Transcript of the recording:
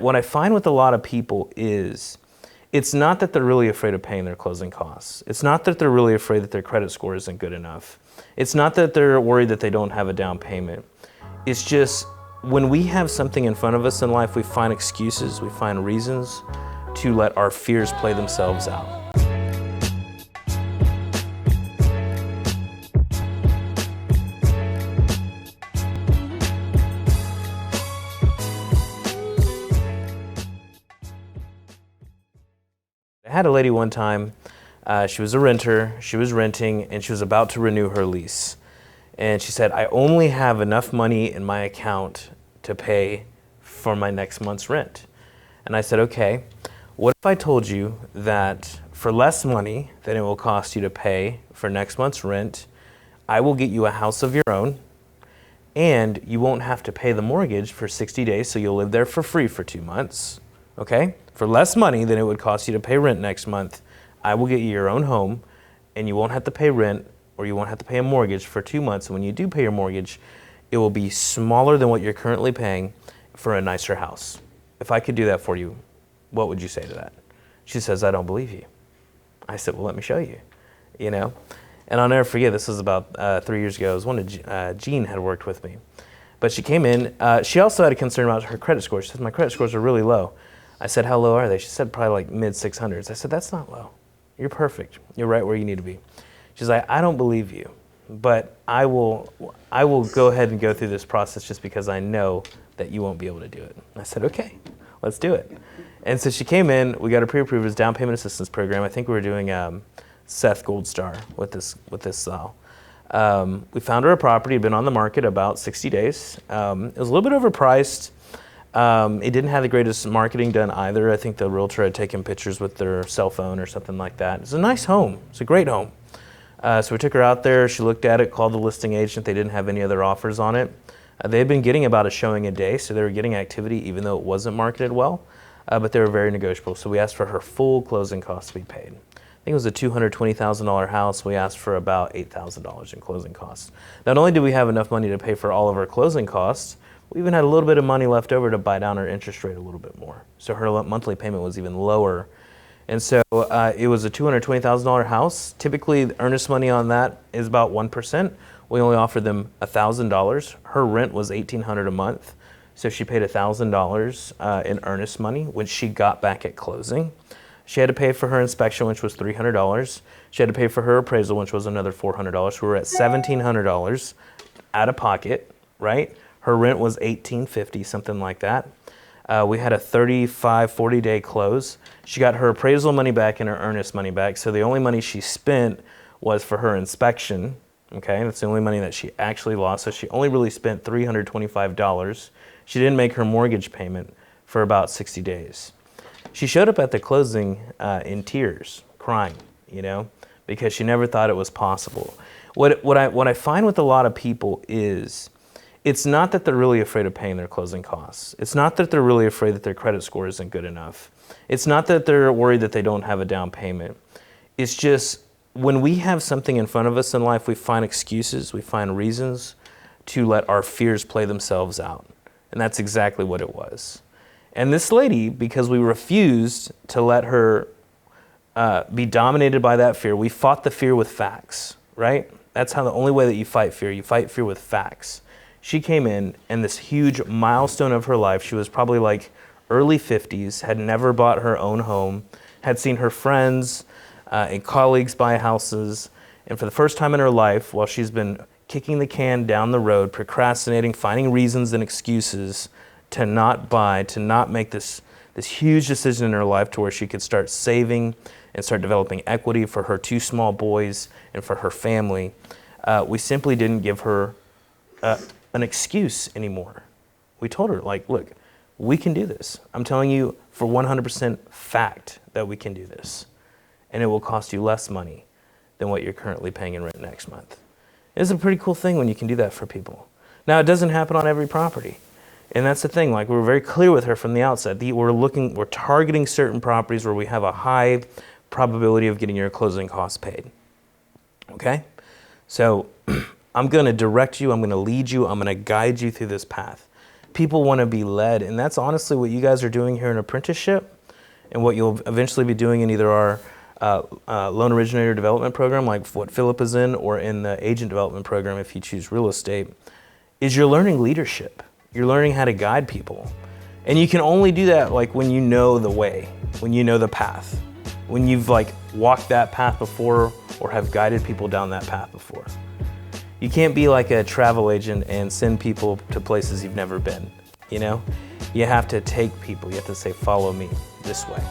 What I find with a lot of people is it's not that they're really afraid of paying their closing costs. It's not that they're really afraid that their credit score isn't good enough. It's not that they're worried that they don't have a down payment. It's just when we have something in front of us in life, we find excuses, we find reasons to let our fears play themselves out. I had a lady one time, she was a renter, she was renting, and she was about to renew her lease. And she said, I only have enough money in my account to pay for my next month's rent. And I said, okay, what if I told you that for less money than it will cost you to pay for next month's rent, I will get you a house of your own, and you won't have to pay the mortgage for 60 days, so you'll live there for free for 2 months, okay? For less money than it would cost you to pay rent next month, I will get you your own home, and you won't have to pay rent, or you won't have to pay a mortgage for 2 months. And when you do pay your mortgage, it will be smaller than what you're currently paying for a nicer house. If I could do that for you, what would you say to that? She says, I don't believe you. I said, well, let me show you, you know? And I'll never forget, this was about 3 years ago. It was when Jean had worked with me. But she came in, she also had a concern about her credit score. She said, my credit scores are really low. I said, how low are they? She said, probably like mid 600s. I said, that's not low. You're perfect. You're right where you need to be. She's like, I don't believe you, but I will go ahead and go through this process just because I know that you won't be able to do it. I said, okay, let's do it. And so she came in, we got her pre-approved as down payment assistance program. I think we were doing Seth Gold Star with this style. We found her a property, had been on the market about 60 days. It was a little bit overpriced. It didn't have the greatest marketing done either. I think the realtor had taken pictures with their cell phone or something like that. It's a nice home. It's a great home. So we took her out there. She looked at it, called the listing agent. They didn't have any other offers on it. They had been getting about a showing a day, so they were getting activity even though it wasn't marketed well, but they were very negotiable. So we asked for her full closing costs to be paid. I think it was a $220,000 house. We asked for about $8,000 in closing costs. Not only did we have enough money to pay for all of our closing costs, we even had a little bit of money left over to buy down her interest rate a little bit more. So her monthly payment was even lower. And so it was a $220,000 house. Typically, the earnest money on that is about 1%. We only offered them $1,000. Her rent was $1,800 a month. So she paid $1,000 in earnest money, which she got back at closing. She had to pay for her inspection, which was $300. She had to pay for her appraisal, which was another $400. So we were at $1,700 out of pocket, right? Her rent was $1,850, something like that. We had a 35, 40-day close. She got her appraisal money back and her earnest money back. So the only money she spent was for her inspection. Okay, that's the only money that she actually lost. So she only really spent $325. She didn't make her mortgage payment for about 60 days. She showed up at the closing in tears, crying, you know, because she never thought it was possible. What I find with a lot of people is it's not that they're really afraid of paying their closing costs. It's not that they're really afraid that their credit score isn't good enough. It's not that they're worried that they don't have a down payment. It's just when we have something in front of us in life, we find excuses, we find reasons to let our fears play themselves out. And that's exactly what it was. And this lady, because we refused to let her be dominated by that fear, we fought the fear with facts, right? That's how the only way that you fight fear with facts. She came in, and this huge milestone of her life, she was probably like early 50s, had never bought her own home, had seen her friends and colleagues buy houses, and for the first time in her life, while she's been kicking the can down the road, procrastinating, finding reasons and excuses to not buy, to not make this huge decision in her life to where she could start saving and start developing equity for her 2 small boys and for her family, we simply didn't give her an excuse anymore. We told her, like, look, we can do this. I'm telling you for 100% fact that we can do this. And it will cost you less money than what you're currently paying in rent next month. It's a pretty cool thing when you can do that for people. Now, it doesn't happen on every property. And that's the thing, like, we're very clear with her from the outset. We're targeting certain properties where we have a high probability of getting your closing costs paid. Okay? So I'm going to direct you, I'm going to lead you, I'm going to guide you through this path. people want to be led. And that's honestly what you guys are doing here in apprenticeship, and what you'll eventually be doing in either our loan originator development program, like what Philip is in, or in the agent development program if you choose real estate, is you're learning leadership. You're learning how to guide people. And you can only do that like when you know the way, when you know the path, when you've like walked that path before or have guided people down that path before. You can't be like a travel agent and send people to places you've never been, you know? You have to take people, you have to say, follow me this way.